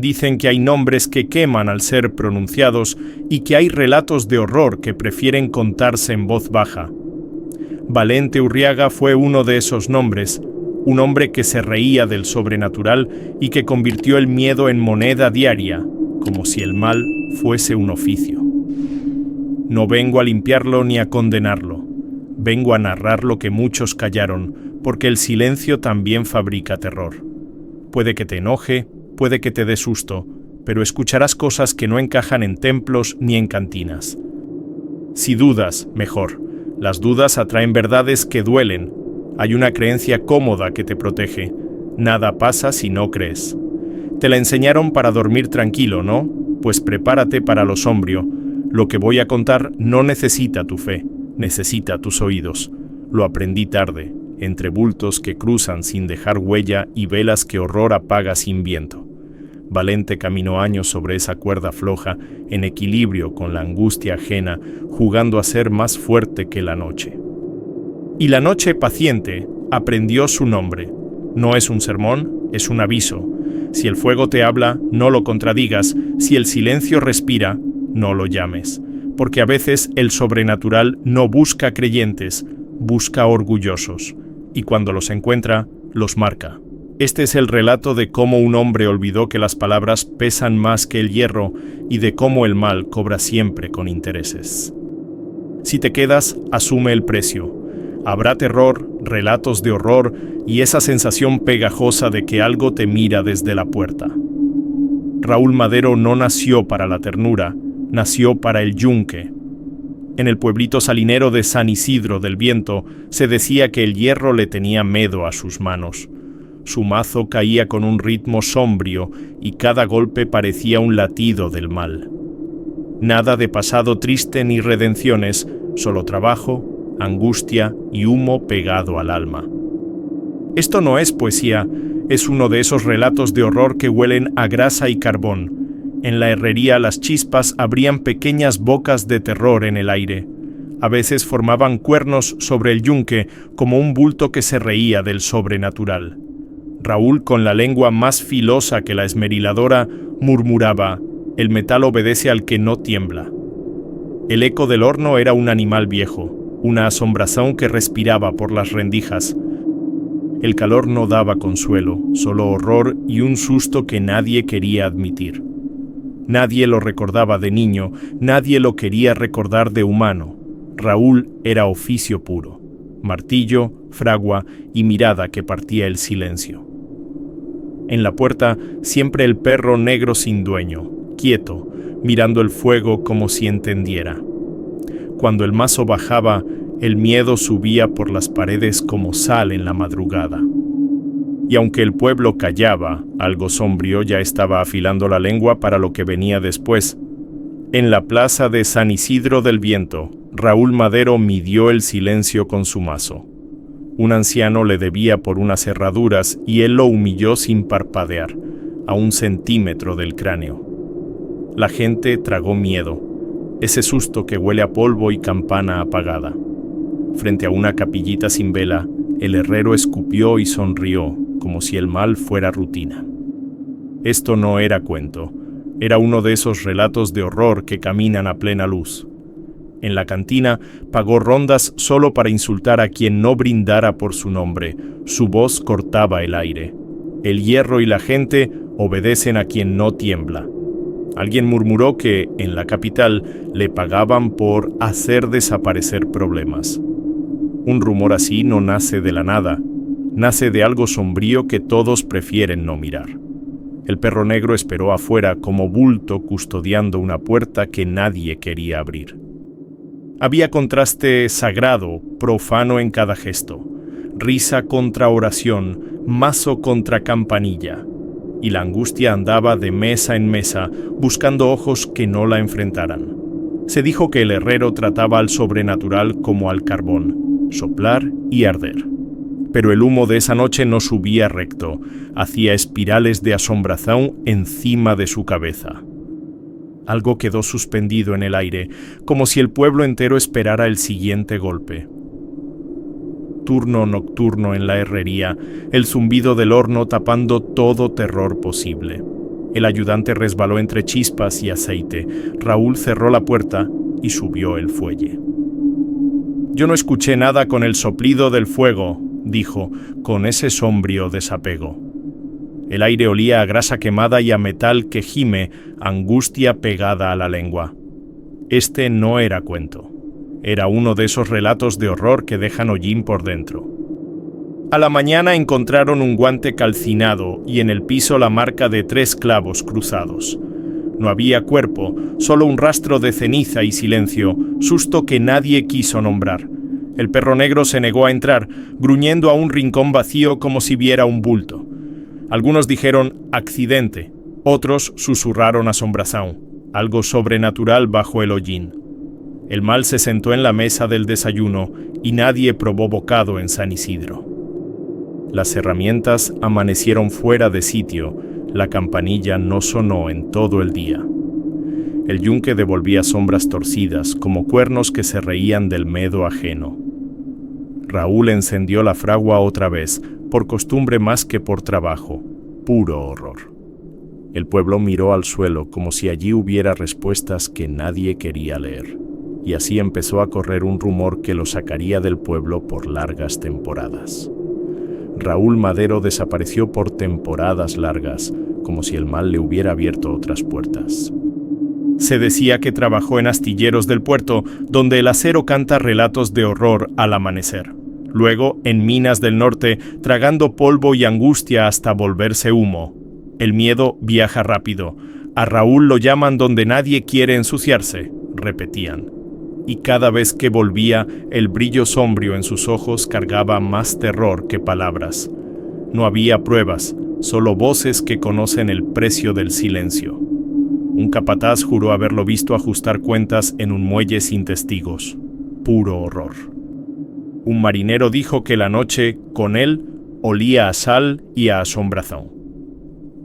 Dicen que hay nombres que queman al ser pronunciados y que hay relatos de horror que prefieren contarse en voz baja. Valente Urriaga fue uno de esos nombres, un hombre que se reía del sobrenatural y que convirtió el miedo en moneda diaria, como si el mal fuese un oficio. No vengo a limpiarlo ni a condenarlo, vengo a narrar lo que muchos callaron, porque el silencio también fabrica terror. Puede que te enoje, puede que te dé susto, pero escucharás cosas que no encajan en templos ni en cantinas. Si dudas, mejor. Las dudas atraen verdades que duelen. Hay una creencia cómoda que te protege. Nada pasa si no crees. Te la enseñaron para dormir tranquilo, ¿no? Pues prepárate para lo sombrío. Lo que voy a contar no necesita tu fe, necesita tus oídos. Lo aprendí tarde, entre bultos que cruzan sin dejar huella y velas que horror apaga sin viento. Valente caminó años sobre esa cuerda floja, en equilibrio con la angustia ajena, jugando a ser más fuerte que la noche. Y la noche paciente aprendió su nombre. No es un sermón, es un aviso. Si el fuego te habla, no lo contradigas. Si el silencio respira, no lo llames. Porque a veces el sobrenatural no busca creyentes, busca orgullosos. Y cuando los encuentra, los marca. Este es el relato de cómo un hombre olvidó que las palabras pesan más que el hierro y de cómo el mal cobra siempre con intereses. Si te quedas, asume el precio. Habrá terror, relatos de horror y esa sensación pegajosa de que algo te mira desde la puerta. Raúl Madero no nació para la ternura, nació para el yunque. En el pueblito salinero de San Isidro del Viento se decía que el hierro le tenía miedo a sus manos. Su mazo caía con un ritmo sombrío y cada golpe parecía un latido del mal. Nada de pasado triste ni redenciones, solo trabajo, angustia y humo pegado al alma. Esto no es poesía, es uno de esos relatos de horror que huelen a grasa y carbón. En la herrería las chispas abrían pequeñas bocas de terror en el aire. A veces formaban cuernos sobre el yunque como un bulto que se reía del sobrenatural. Raúl, con la lengua más filosa que la esmeriladora, murmuraba: «El metal obedece al que no tiembla». El eco del horno era un animal viejo, una asombración que respiraba por las rendijas. El calor no daba consuelo, solo horror y un susto que nadie quería admitir. Nadie lo recordaba de niño, nadie lo quería recordar de humano. Raúl era oficio puro, martillo, fragua y mirada que partía el silencio. En la puerta siempre el perro negro sin dueño, quieto, mirando el fuego como si entendiera. Cuando el mazo bajaba, el miedo subía por las paredes como sal en la madrugada. Y aunque el pueblo callaba, algo sombrío ya estaba afilando la lengua para lo que venía después. En la plaza de San Isidro del Viento, Raúl Madero midió el silencio con su mazo. Un anciano le debía por unas herraduras y él lo humilló sin parpadear, a 1 centímetro del cráneo. La gente tragó miedo, ese susto que huele a polvo y campana apagada. Frente a una capillita sin vela, el herrero escupió y sonrió, como si el mal fuera rutina. Esto no era cuento, era uno de esos relatos de horror que caminan a plena luz. En la cantina pagó rondas solo para insultar a quien no brindara por su nombre. Su voz cortaba el aire. El hierro y la gente obedecen a quien no tiembla. Alguien murmuró que, en la capital, le pagaban por hacer desaparecer problemas. Un rumor así no nace de la nada, nace de algo sombrío que todos prefieren no mirar. El perro negro esperó afuera como bulto custodiando una puerta que nadie quería abrir. Había contraste sagrado, profano en cada gesto, risa contra oración, mazo contra campanilla, y la angustia andaba de mesa en mesa, buscando ojos que no la enfrentaran. Se dijo que el herrero trataba al sobrenatural como al carbón, soplar y arder. Pero el humo de esa noche no subía recto, hacía espirales de asombración encima de su cabeza. Algo quedó suspendido en el aire, como si el pueblo entero esperara el siguiente golpe. Turno nocturno en la herrería, el zumbido del horno tapando todo terror posible. El ayudante resbaló entre chispas y aceite. Raúl cerró la puerta y subió el fuelle. «Yo no escuché nada con el soplido del fuego», dijo, con ese sombrío desapego. El aire olía a grasa quemada y a metal que gime, angustia pegada a la lengua. Este no era cuento. Era uno de esos relatos de horror que dejan hollín por dentro. A la mañana encontraron un guante calcinado y en el piso la marca de 3 clavos cruzados. No había cuerpo, solo un rastro de ceniza y silencio, susto que nadie quiso nombrar. El perro negro se negó a entrar, gruñendo a un rincón vacío como si viera un bulto. Algunos dijeron accidente, otros susurraron asombración, algo sobrenatural bajo el hollín. El mal se sentó en la mesa del desayuno y nadie probó bocado en San Isidro. Las herramientas amanecieron fuera de sitio, la campanilla no sonó en todo el día. El yunque devolvía sombras torcidas, como cuernos que se reían del medo ajeno. Raúl encendió la fragua otra vez, por costumbre más que por trabajo, puro horror. El pueblo miró al suelo como si allí hubiera respuestas que nadie quería leer, y así empezó a correr un rumor que lo sacaría del pueblo por largas temporadas. Raúl Madero desapareció por temporadas largas, como si el mal le hubiera abierto otras puertas. Se decía que trabajó en astilleros del puerto, donde el acero canta relatos de horror al amanecer. Luego, en minas del norte, tragando polvo y angustia hasta volverse humo. El miedo viaja rápido. A Raúl lo llaman donde nadie quiere ensuciarse, repetían. Y cada vez que volvía, el brillo sombrío en sus ojos cargaba más terror que palabras. No había pruebas, solo voces que conocen el precio del silencio. Un capataz juró haberlo visto ajustar cuentas en un muelle sin testigos. Puro horror. Un marinero dijo que la noche, con él, olía a sal y a asombración.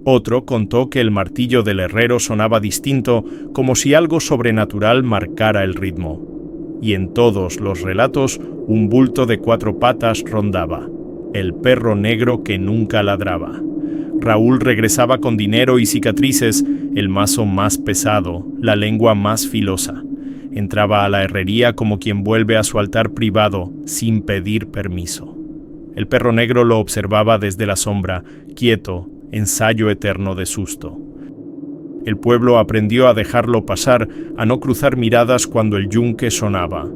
Otro contó que el martillo del herrero sonaba distinto, como si algo sobrenatural marcara el ritmo. Y en todos los relatos, un bulto de 4 patas rondaba, el perro negro que nunca ladraba. Raúl regresaba con dinero y cicatrices, el mazo más pesado, la lengua más filosa. Entraba a la herrería como quien vuelve a su altar privado, sin pedir permiso. El perro negro lo observaba desde la sombra, quieto, ensayo eterno de susto. El pueblo aprendió a dejarlo pasar, a no cruzar miradas cuando el yunque sonaba.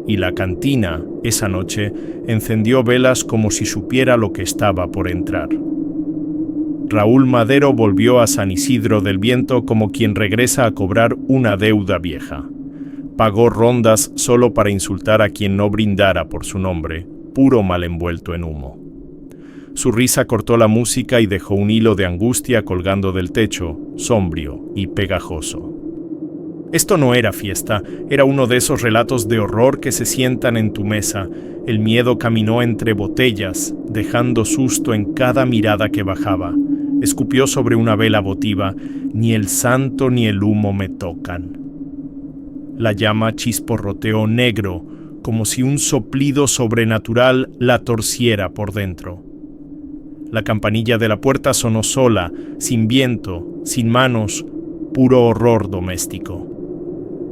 Y la cantina, esa noche, encendió velas como si supiera lo que estaba por entrar. Raúl Madero volvió a San Isidro del Viento como quien regresa a cobrar una deuda vieja. Pagó rondas solo para insultar a quien no brindara por su nombre, puro mal envuelto en humo. Su risa cortó la música y dejó un hilo de angustia colgando del techo, sombrío y pegajoso. Esto no era fiesta, era uno de esos relatos de horror que se sientan en tu mesa. El miedo caminó entre botellas, dejando susto en cada mirada que bajaba. Escupió sobre una vela votiva, ni el santo ni el humo me tocan. La llama chisporroteó negro, como si un soplido sobrenatural la torciera por dentro. La campanilla de la puerta sonó sola, sin viento, sin manos, puro horror doméstico.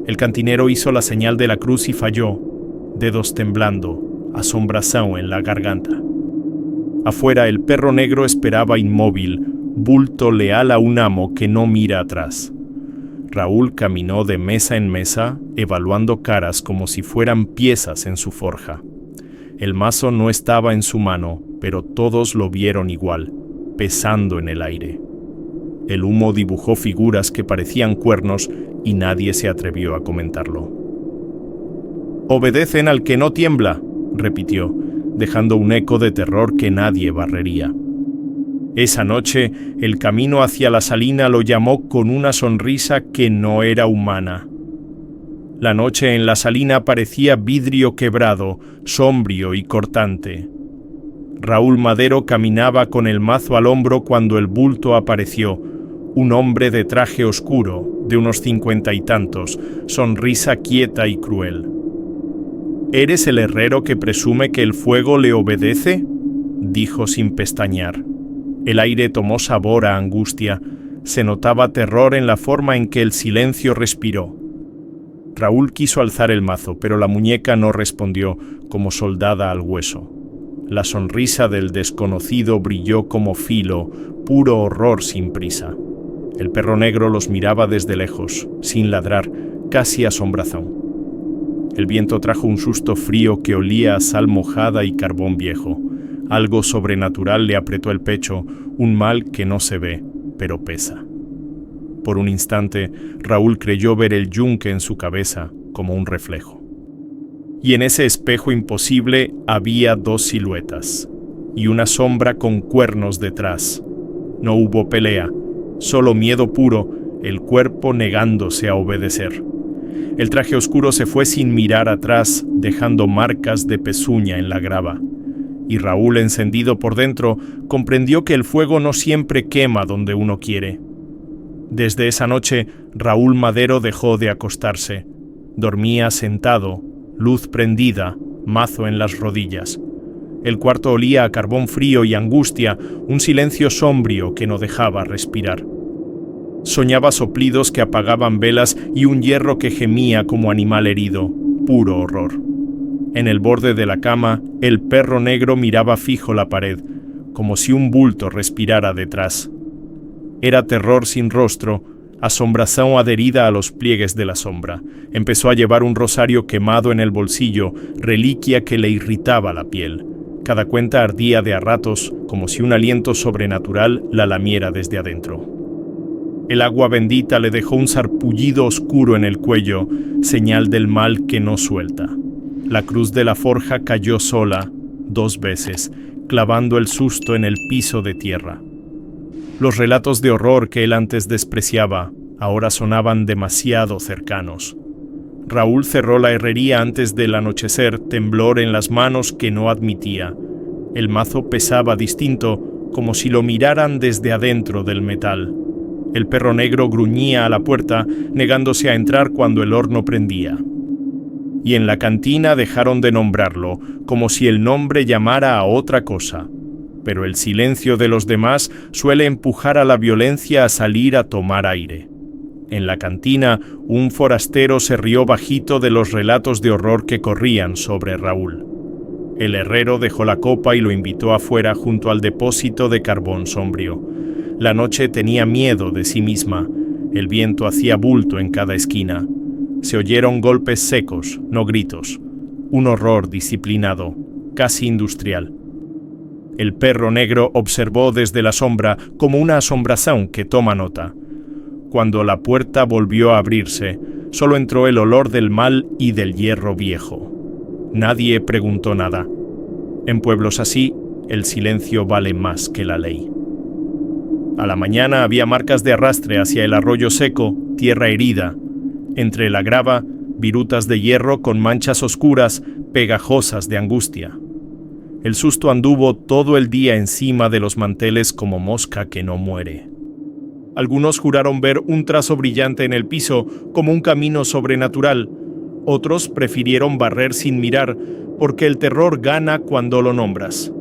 El cantinero hizo la señal de la cruz y falló, dedos temblando, asombración en la garganta. Afuera el perro negro esperaba inmóvil, bulto leal a un amo que no mira atrás. Raúl caminó de mesa en mesa, evaluando caras como si fueran piezas en su forja. El mazo no estaba en su mano, pero todos lo vieron igual, pesando en el aire. El humo dibujó figuras que parecían cuernos y nadie se atrevió a comentarlo. «Obedecen al que no tiembla», repitió, dejando un eco de terror que nadie barrería. Esa noche, el camino hacia la salina lo llamó con una sonrisa que no era humana. La noche en la salina parecía vidrio quebrado, sombrío y cortante. Raúl Madero caminaba con el mazo al hombro cuando el bulto apareció, un hombre de traje oscuro, de unos 50 y tantos, sonrisa quieta y cruel. «¿Eres el herrero que presume que el fuego le obedece?», dijo sin pestañear. El aire tomó sabor a angustia. Se notaba terror en la forma en que el silencio respiró. Raúl quiso alzar el mazo, pero la muñeca no respondió, como soldada al hueso. La sonrisa del desconocido brilló como filo, puro horror sin prisa. El perro negro los miraba desde lejos, sin ladrar, casi asombrazón. El viento trajo un susto frío que olía a sal mojada y carbón viejo. Algo sobrenatural le apretó el pecho, un mal que no se ve, pero pesa. Por un instante, Raúl creyó ver el yunque en su cabeza, como un reflejo. Y en ese espejo imposible había dos siluetas, y una sombra con cuernos detrás. No hubo pelea, solo miedo puro, el cuerpo negándose a obedecer. El traje oscuro se fue sin mirar atrás, dejando marcas de pezuña en la grava. Y Raúl, encendido por dentro, comprendió que el fuego no siempre quema donde uno quiere. Desde esa noche, Raúl Madero dejó de acostarse. Dormía sentado, luz prendida, mazo en las rodillas. El cuarto olía a carbón frío y angustia, un silencio sombrío que no dejaba respirar. Soñaba soplidos que apagaban velas y un hierro que gemía como animal herido, puro horror. En el borde de la cama, el perro negro miraba fijo la pared, como si un bulto respirara detrás. Era terror sin rostro, asombración adherida a los pliegues de la sombra. Empezó a llevar un rosario quemado en el bolsillo, reliquia que le irritaba la piel. Cada cuenta ardía de a ratos, como si un aliento sobrenatural la lamiera desde adentro. El agua bendita le dejó un sarpullido oscuro en el cuello, señal del mal que no suelta. La cruz de la forja cayó sola, 2 veces, clavando el susto en el piso de tierra. Los relatos de horror que él antes despreciaba, ahora sonaban demasiado cercanos. Raúl cerró la herrería antes del anochecer, temblor en las manos que no admitía. El mazo pesaba distinto, como si lo miraran desde adentro del metal. El perro negro gruñía a la puerta, negándose a entrar cuando el horno prendía. Y en la cantina dejaron de nombrarlo, como si el nombre llamara a otra cosa. Pero el silencio de los demás suele empujar a la violencia a salir a tomar aire. En la cantina, un forastero se rió bajito de los relatos de horror que corrían sobre Raúl. El herrero dejó la copa y lo invitó afuera junto al depósito de carbón sombrío. La noche tenía miedo de sí misma. El viento hacía bulto en cada esquina. Se oyeron golpes secos, no gritos. Un horror disciplinado, casi industrial. El perro negro observó desde la sombra como una asombración que toma nota. Cuando la puerta volvió a abrirse, solo entró el olor del mal y del hierro viejo. Nadie preguntó nada. En pueblos así, el silencio vale más que la ley. A la mañana había marcas de arrastre hacia el arroyo seco, tierra herida. Entre la grava, virutas de hierro con manchas oscuras, pegajosas de angustia. El susto anduvo todo el día encima de los manteles como mosca que no muere. Algunos juraron ver un trazo brillante en el piso, como un camino sobrenatural. Otros prefirieron barrer sin mirar, porque el terror gana cuando lo nombras.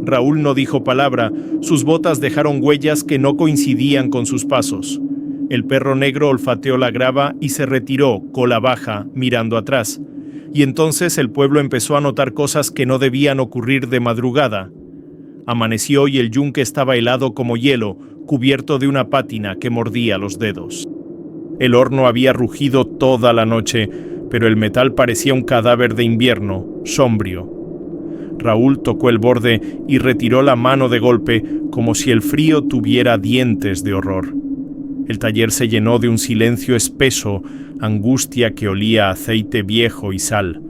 Raúl no dijo palabra, sus botas dejaron huellas que no coincidían con sus pasos. El perro negro olfateó la grava y se retiró, cola baja, mirando atrás. Y entonces el pueblo empezó a notar cosas que no debían ocurrir de madrugada. Amaneció y el yunque estaba helado como hielo, cubierto de una pátina que mordía los dedos. El horno había rugido toda la noche, pero el metal parecía un cadáver de invierno, sombrío. Raúl tocó el borde y retiró la mano de golpe, como si el frío tuviera dientes de horror. El taller se llenó de un silencio espeso, angustia que olía a aceite viejo y sal.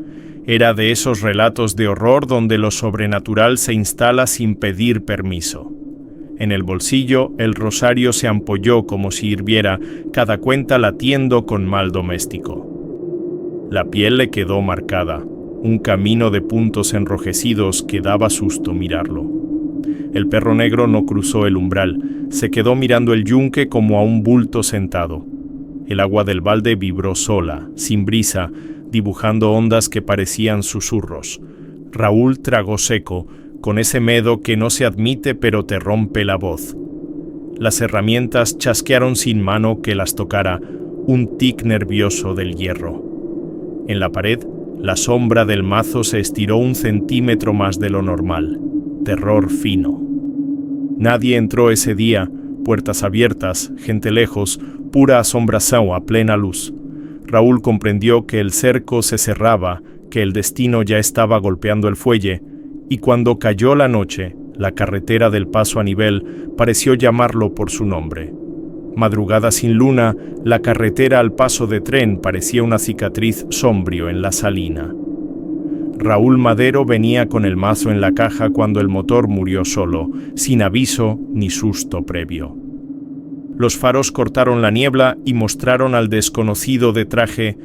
Era de esos relatos de horror donde lo sobrenatural se instala sin pedir permiso. En el bolsillo, el rosario se ampolló como si hirviera, cada cuenta latiendo con mal doméstico. La piel le quedó marcada, un camino de puntos enrojecidos que daba susto mirarlo. El perro negro no cruzó el umbral, se quedó mirando el yunque como a un bulto sentado. El agua del balde vibró sola, sin brisa, dibujando ondas que parecían susurros. Raúl tragó seco, con ese medo que no se admite pero te rompe la voz. Las herramientas chasquearon sin mano que las tocara, un tic nervioso del hierro. En la pared, la sombra del mazo se estiró 1 centímetro más de lo normal. Terror fino. Nadie entró ese día, puertas abiertas, gente lejos, pura asombración a plena luz. Raúl comprendió que el cerco se cerraba, que el destino ya estaba golpeando el fuelle, y cuando cayó la noche, la carretera del paso a nivel pareció llamarlo por su nombre. Madrugada sin luna, la carretera al paso de tren parecía una cicatriz sombrío en la salina. Raúl Madero venía con el mazo en la caja cuando el motor murió solo, sin aviso ni susto previo. Los faros cortaron la niebla y mostraron al desconocido de traje,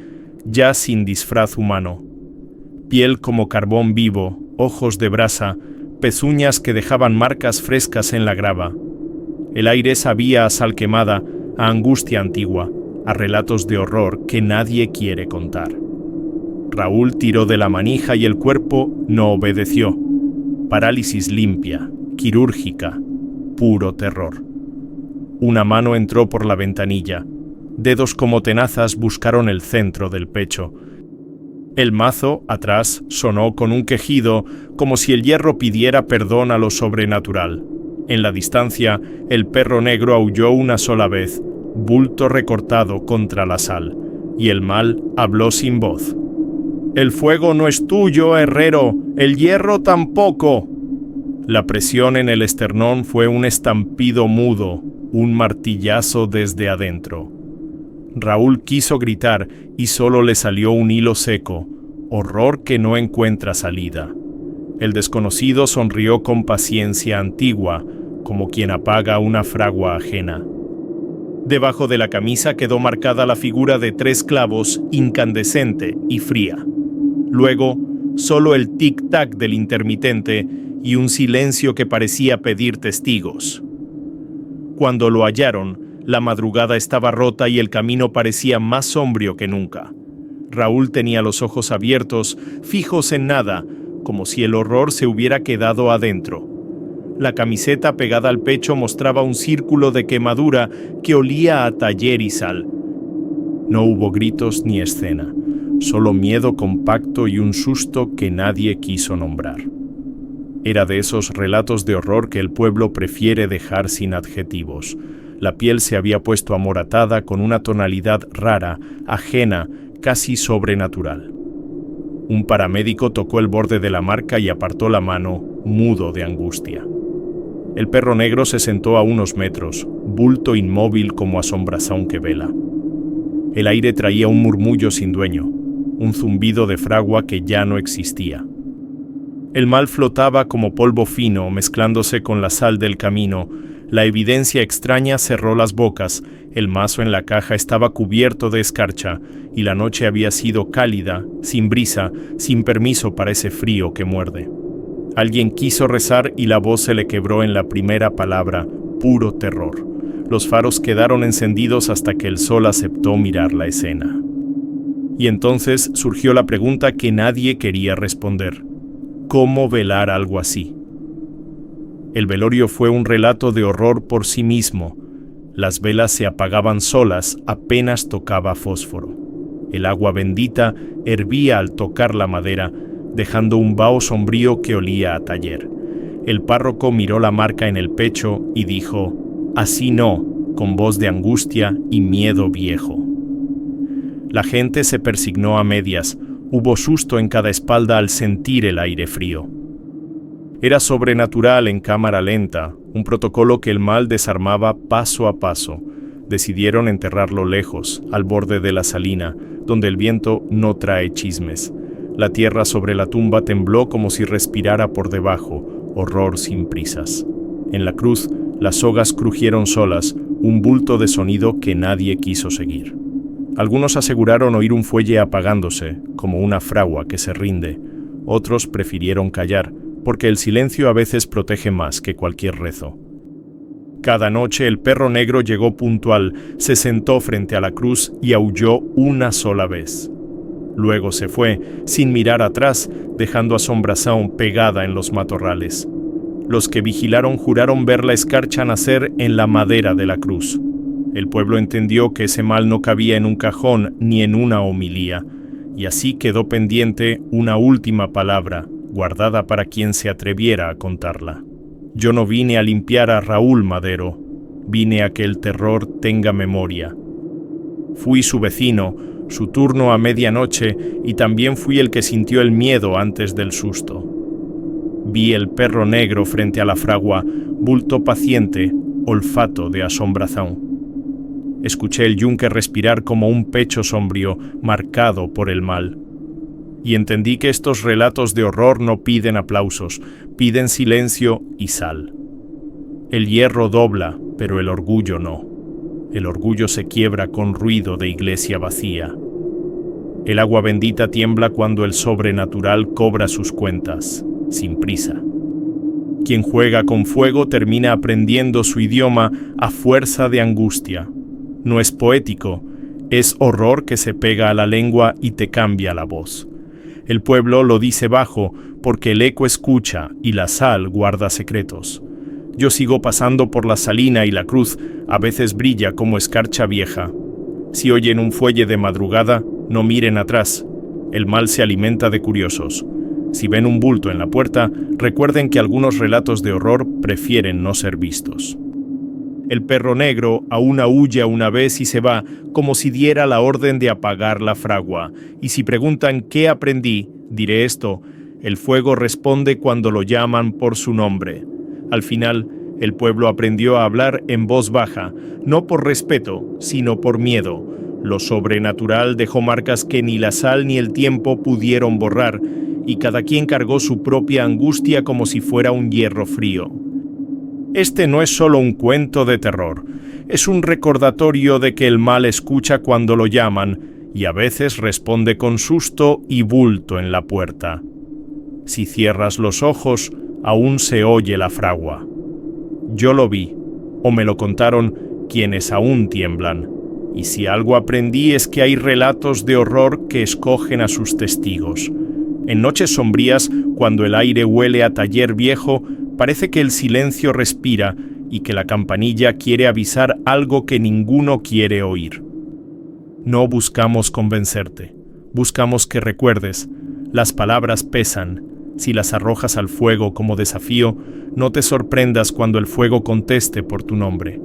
ya sin disfraz humano. Piel como carbón vivo, ojos de brasa, pezuñas que dejaban marcas frescas en la grava. El aire sabía a sal quemada, a angustia antigua, a relatos de horror que nadie quiere contar. Raúl tiró de la manija y el cuerpo no obedeció. Parálisis limpia, quirúrgica, puro terror. Una mano entró por la ventanilla. Dedos como tenazas buscaron el centro del pecho. El mazo, atrás, sonó con un quejido, como si el hierro pidiera perdón a lo sobrenatural. En la distancia, el perro negro aulló una sola vez, bulto recortado contra la sal, y el mal habló sin voz. «El fuego no es tuyo, herrero, el hierro tampoco». La presión en el esternón fue un estampido mudo, un martillazo desde adentro. Raúl quiso gritar y solo le salió un hilo seco, horror que no encuentra salida. El desconocido sonrió con paciencia antigua, como quien apaga una fragua ajena. Debajo de la camisa quedó marcada la figura de 3 clavos, incandescente y fría. Luego, solo el tic-tac del intermitente y un silencio que parecía pedir testigos. Cuando lo hallaron, la madrugada estaba rota y el camino parecía más sombrío que nunca. Raúl tenía los ojos abiertos, fijos en nada, como si el horror se hubiera quedado adentro. La camiseta pegada al pecho mostraba un círculo de quemadura que olía a taller y sal. No hubo gritos ni escena, solo miedo compacto y un susto que nadie quiso nombrar. Era de esos relatos de horror que el pueblo prefiere dejar sin adjetivos. La piel se había puesto amoratada con una tonalidad rara, ajena, casi sobrenatural. Un paramédico tocó el borde de la marca y apartó la mano, mudo de angustia. El perro negro se sentó a unos metros, bulto inmóvil como asombración que vela. El aire traía un murmullo sin dueño, un zumbido de fragua que ya no existía. El mal flotaba como polvo fino, mezclándose con la sal del camino. La evidencia extraña cerró las bocas, el mazo en la caja estaba cubierto de escarcha, y la noche había sido cálida, sin brisa, sin permiso para ese frío que muerde. Alguien quiso rezar y la voz se le quebró en la primera palabra, puro terror. Los faros quedaron encendidos hasta que el sol aceptó mirar la escena. Y entonces surgió la pregunta que nadie quería responder. ¿Cómo velar algo así? El velorio fue un relato de horror por sí mismo. Las velas se apagaban solas, apenas tocaba fósforo. El agua bendita hervía al tocar la madera, dejando un vaho sombrío que olía a taller. El párroco miró la marca en el pecho y dijo, «Así no», con voz de angustia y miedo viejo. La gente se persignó a medias. Hubo susto en cada espalda al sentir el aire frío. Era sobrenatural en cámara lenta, un protocolo que el mal desarmaba paso a paso. Decidieron enterrarlo lejos, al borde de la salina, donde el viento no trae chismes. La tierra sobre la tumba tembló como si respirara por debajo, horror sin prisas. En la cruz, las sogas crujieron solas, un bulto de sonido que nadie quiso seguir. Algunos aseguraron oír un fuelle apagándose, como una fragua que se rinde. Otros prefirieron callar, porque el silencio a veces protege más que cualquier rezo. Cada noche el perro negro llegó puntual, se sentó frente a la cruz y aulló una sola vez. Luego se fue, sin mirar atrás, dejando asombración pegada en los matorrales. Los que vigilaron juraron ver la escarcha nacer en la madera de la cruz. El pueblo entendió que ese mal no cabía en un cajón ni en una homilía, y así quedó pendiente una última palabra, guardada para quien se atreviera a contarla. Yo no vine a limpiar a Raúl Madero, vine a que el terror tenga memoria. Fui su vecino, su turno a medianoche, y también fui el que sintió el miedo antes del susto. Vi el perro negro frente a la fragua, bulto paciente, olfato de asombración. Escuché el yunque respirar como un pecho sombrío, marcado por el mal. Y entendí que estos relatos de horror no piden aplausos, piden silencio y sal. El hierro dobla, pero el orgullo no. El orgullo se quiebra con ruido de iglesia vacía. El agua bendita tiembla cuando el sobrenatural cobra sus cuentas, sin prisa. Quien juega con fuego termina aprendiendo su idioma a fuerza de angustia. No es poético, es horror que se pega a la lengua y te cambia la voz. El pueblo lo dice bajo, porque el eco escucha y la sal guarda secretos. Yo sigo pasando por la salina y la cruz, a veces brilla como escarcha vieja. Si oyen un fuelle de madrugada, no miren atrás. El mal se alimenta de curiosos. Si ven un bulto en la puerta, recuerden que algunos relatos de horror prefieren no ser vistos. El perro negro aún aúlla una vez y se va, como si diera la orden de apagar la fragua. Y si preguntan qué aprendí, diré esto: el fuego responde cuando lo llaman por su nombre. Al final, el pueblo aprendió a hablar en voz baja, no por respeto, sino por miedo. Lo sobrenatural dejó marcas que ni la sal ni el tiempo pudieron borrar, y cada quien cargó su propia angustia como si fuera un hierro frío. Este no es solo un cuento de terror, es un recordatorio de que el mal escucha cuando lo llaman y a veces responde con susto y bulto en la puerta. Si cierras los ojos, aún se oye la fragua. Yo lo vi, o me lo contaron quienes aún tiemblan, y si algo aprendí es que hay relatos de horror que escogen a sus testigos. En noches sombrías, cuando el aire huele a taller viejo, parece que el silencio respira y que la campanilla quiere avisar algo que ninguno quiere oír. No buscamos convencerte, buscamos que recuerdes. Las palabras pesan. Si las arrojas al fuego como desafío, no te sorprendas cuando el fuego conteste por tu nombre.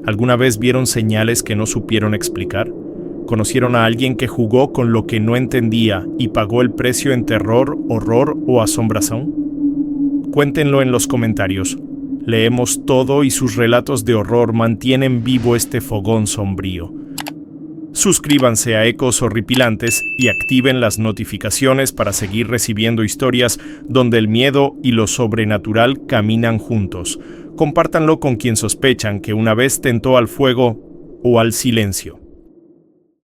¿Alguna vez vieron señales que no supieron explicar? ¿Conocieron a alguien que jugó con lo que no entendía y pagó el precio en terror, horror o asombración? Cuéntenlo en los comentarios. Leemos todo y sus relatos de horror mantienen vivo este fogón sombrío. Suscríbanse a Ecos Horripilantes y activen las notificaciones para seguir recibiendo historias donde el miedo y lo sobrenatural caminan juntos. Compártanlo con quien sospechan que una vez tentó al fuego o al silencio.